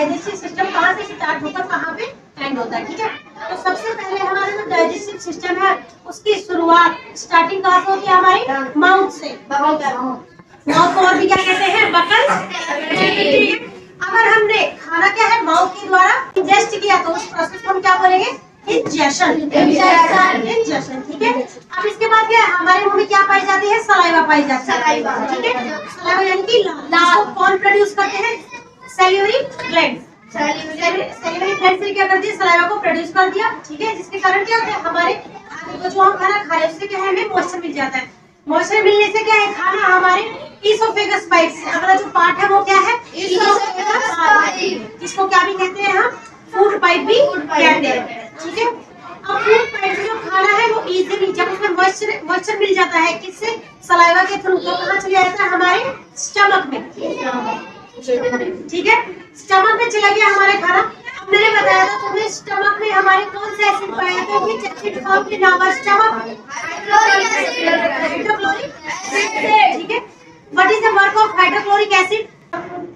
Digestive system कहाँ से start होकर कहाँ पे एंड होता है, ठीक है। तो सबसे पहले हमारा जो डाइजेस्टिव सिस्टम है उसकी शुरुआत स्टार्टिंग कहाँ से होती है, हमारी माउथ से। माउथ को और भी क्या कहते हैं, बकल। अगर हमने खाना क्या है माउथ के द्वारा इंजेस्ट किया तो उस प्रोसेस को हम क्या बोलेंगे, इंजेशन, ठीक है। अब इसके बाद क्या है, हमारे मुंह में क्या पाई जाती है, सलाइवा पाई जाती है, ठीक है। सलाइवा यानी कि लार कौन प्रोड्यूस करते हैं, सैलिवरी ग्लैंड। सैलिवरी ग्लैंड से क्या करती है, सलाइवा को प्रोड्यूस कर दिया, ठीक है। जिसके कारण क्या होता है, हमारे जो हम खाना खा रहे हैं उससे क्या है, हमें मॉइस्चर मिल जाता है। मॉइस्चर मिलने से क्या है, खाना हमारे ईसोफेगस पाइप से, अगला जो पार्ट है वो क्या है, ईसोफेगस पाइप, जिसको क्या भी कहते हैं हम, फूड पाइप भी कहते हैं, ठीक है। अब फूड पाइप से जो खाना है वो इजीली जब उसमें मॉइस्चर मिल जाता है किससे, सलाइवा के थ्रू, तो कहाँ चला जाता है, हमारे स्टमक में, ठीक है। स्टमक में चला गया हमारे खाना। अब मैंने बताया था तुम्हें स्टमक में हमारे कौन से एसिड पाए जाते हैं, which acid formed in our stomach, hydrochloric acid, ठीक है। What is the work of hydrochloric acid?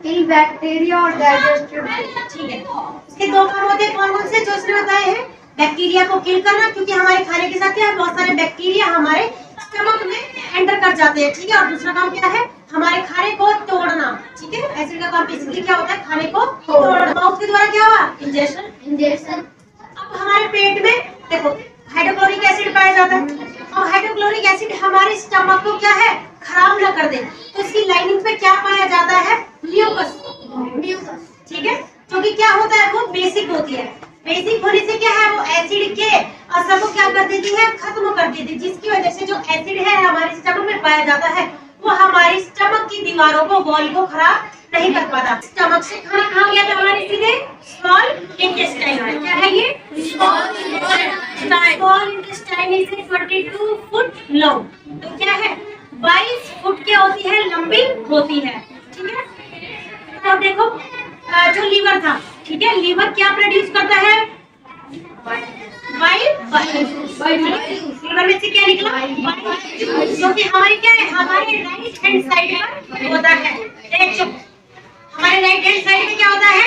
Kill bacteria और डाइजेस्टिव, ठीक है। इसके दो काम होते हैं, कौन कौन से, जो उसने बताए हैं, बैक्टीरिया को किल करना, क्योंकि हमारे खाने के साथ क्या है, बहुत सारे बैक्टीरिया हमारे स्टमक में एंटर कर जाते हैं, ठीक है। और दूसरा काम क्या है, हमारे खाने को तोड़ना, ठीक है। एसिड का काम बेसिकली क्या होता है, खाने को तोड़ना। माउथ के द्वारा क्या हुआ, इंजेशन। अब हमारे पेट में देखो हाइड्रोक्लोरिक एसिड पाया जाता है। अब हाइड्रोक्लोरिक एसिड हमारे स्टमक को क्या है, खराब ना कर दे, तो इसकी लाइनिंग पे क्या पाया जाता है, म्यूकस, ठीक है। क्योंकि क्या होता है, वो बेसिक होती है। बेसिक होने से क्या है, वो एसिड के असर को क्या कर देती है, खत्म कर देती है, जिसकी वजह से जो एसिड है हमारे स्टमक में पाया जाता है वो हमारी स्टमक की दीवारों को, वॉल को खराब नहीं कर पाता। स्टमक से खाना खा गया तो हमारे सीधे स्मॉल इंटेस्टाइन में, क्या है ये, small intestine is 22 foot long, तो क्या है 22 फुट की होती है, लंबी होती है, ठीक है। तो देखो जो लीवर था, ठीक है, लीवर क्या प्रोड्यूस करता है, लीवर में से क्या निकला, जो कि हमारी क्या है, हमारे राइट हैंड साइड पर होता है। हमारे राइट हैंड साइड में क्या होता है,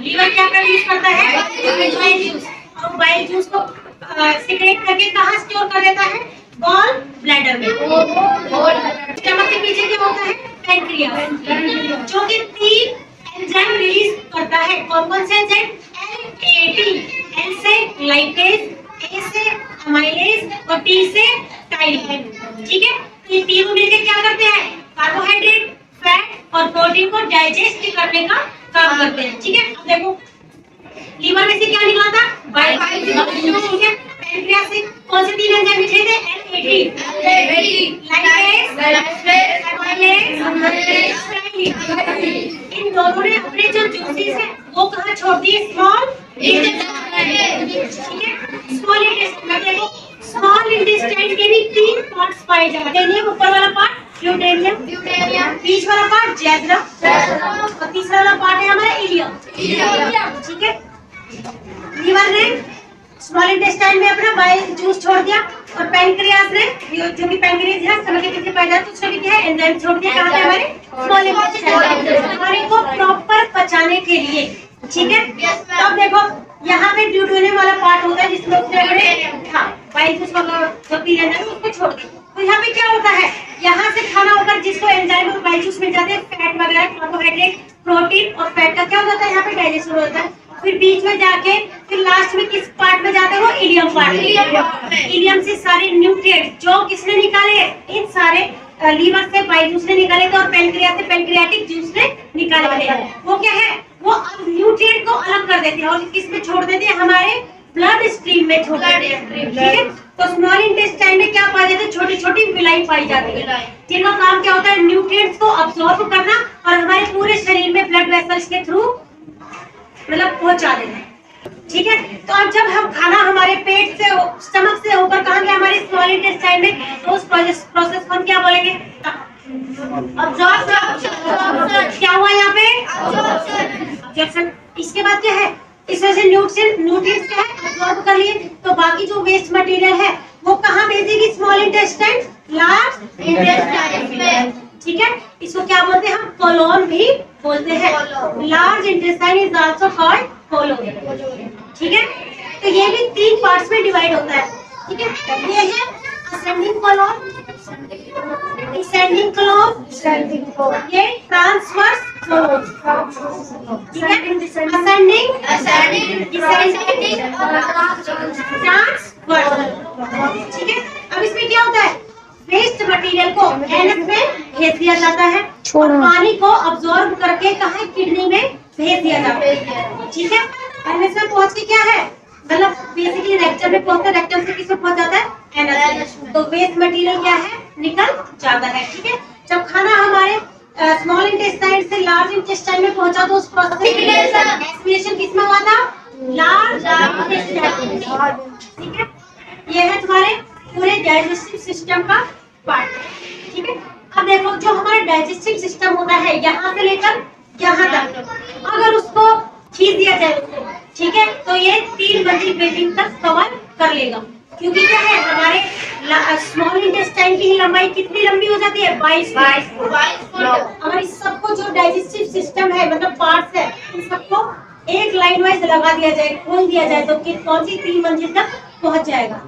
लीवर क्या प्रोड्यूस करता है, बाइल जूस, और बाइल जूस को सिक्रेट करके कहाँ स्टोर कर देता है, गॉल ब्लैडर में। स्टमक के पीछे क्या होता है, पैनक्रियास, जो कि 3 एंजाइम रिलीज करता है। कौन कौन से एंजाइम, L से लाइपेज, A से अमाइलेज और T से टाइलिन, ठीक है। ये तीनों मिलकर क्या करते हैं, कार्बोहाइड्रेट, फैट और प्रोटीन को डाइजेस्ट करने का काम करते हैं, ठीक है। अब देखो लीवर में से क्या निकला था, बाइल, ठीक है। पैनक्रियास से कौन से 3 एंजाइम निकले थे, लाइपेज, अमाइलेज, टाइलिन। इन दोनों ने अपने जो जूसेस है वो कहाँ छोड़ दिए, स्मॉल इंटेस्टाइन, ठीक है। स्मॉल इंटेस्टाइन में देखो, स्मॉल इंटेस्टाइन के भी 3 पार्ट्स पाए जाते हैं। ऊपर वाला पार्ट ड्यूटेरियम, बीच वाला पार्ट जैग्रम और तीसरा वाला पार्ट है हमारा इलियम, ठीक है। लीवर ने स्मॉल इंटेस्टाइन में अपना बाइल जूस छोड़ दिया और पैनक्रियास ने, जो कि पैनक्रियास है स्टमक के पीछे पाया जाता है, तो उसने क्या है, एंजाइम छोड़ दिया कहाँ पे, हमारे स्मॉल इंटेस्टाइन, हमारे को प्रॉपर पचाने के लिए, ठीक है। तब देखो यहाँ पे ड्यूटेरियम वाला पार्ट होता है जिसमें उसने बाइल जूस वाला जो पी लेना है उसको छोड़ दिया। तो यहाँ पे क्या होता है, यहाँ से खाना होकर जिसको एंजाइम और बाइल जूस मिल जाते हैं, फैट वगैरह, कार्बोहाइड्रेट, प्रोटीन और फैट का क्या हो जाता है, यहाँ पे डाइजेशन होता है। फिर बीच में जाके फिर लास्ट में किस पार्ट में जाते हो, इलियम पार्ट। इलियम से सारे न्यूट्रिएंट जो किसने निकाले, इन सारे लीवर से बाइल जूस ने निकाले थे और पैनक्रियास से पैनक्रियाटिक जूस ने निकाले थे। वो क्या है, वो न्यूट्रिएंट को अलग कर देते हैं और किसमें छोड़ देते हैं, हमारे ब्लड स्ट्रीम में छोड़ देते हैं, ठीक है। तो स्मॉल इंटेस्टाइन में क्या पाए जाते हैं, छोटी छोटी विलाई पाई जाती है, जिनका काम क्या होता है, न्यूट्रिएंट्स को अब्सॉर्ब करना और हमारे पूरे शरीर में ब्लड वेसल्स के थ्रू मतलब पहुंचा देना, ठीक है। तो अब जब हम खाना हमारे पेट से, स्टमक से होकर कहाँ गया, हमारे स्मॉल इंटेस्टाइन में, तो उस प्रोसेस को हम क्या बोलेंगे, अब्जॉर्प्शन। क्या हुआ यहाँ पे, अब्जॉर्प्शन। इसके बाद क्या है, इस वजह से न्यूट्रिएंट्स क्या है, अब्सॉर्ब कर लिए, तो बाकी जो वेस्ट मटेरियल है वो कहाँ भेजेगी, स्मॉल इंटेस्टाइन, लार्ज इंटेस्टाइन में, ठीक है, इसको क्या बोलते हैं हम? कोलोन भी बोलते हैं। Large intestine is also called colon. ठीक है, तो ये भी 3 पार्ट्स में डिवाइड होता है। ठीक है, ये है असेंडिंग कोलोन, डिसेंडिंग कोलोन, ये ट्रांसवर्स कोलोन। ठीक है, असेंडिंग, डिसेंडिंग, ट्रांसवर्स। ठीक है, अब इसमें क्या होता है? वेस्ट मटेरियल को एनएस में भेज दिया जाता है और पानी को अब्सॉर्ब करके कहाँ? किडनी में भेज दिया जाता है। ठीक है, एनएस में पहुंच के क्या है? मतलब बेसिकली रेक्टम में पहुंचता है, रेक्टम से किसमें पहुंच जाता है? एनएस में। तो वेस्ट मटेरियल क्या है? निकल जाता है। ठीक है, जब खाना हमारे स्मॉल इंटेस्टाइन से लार्ज इंटेस्टाइन में पहुंचा तो उस प्रोसेस एस्पिरेशन किसमें हुआ था? Large intestine. ठीक है, ये है तुम्हारे पूरे डाइजेस्टिव सिस्टम का पार्ट। ठीक है, अब देखो जो हमारा डाइजेस्टिव सिस्टम होता है यहाँ से लेकर यहाँ तक, अगर उसको खींच दिया जाए उसको, ठीक है, तो ये 3 मंजिल बिल्डिंग तक कवर कर लेगा। क्योंकि क्या है, हमारे स्मॉल इंटेस्टाइन की लंबाई कितनी लंबी हो जाती है? 22 फुट। अगर इस सबको जो डाइजेस्टिव सिस्टम है मतलब पार्ट्स है, इन सबको एक लाइन वाइज लगा दिया जाए, खोल दिया जाए तो कौन सी 3 मंजिल तक पहुंच जाएगा?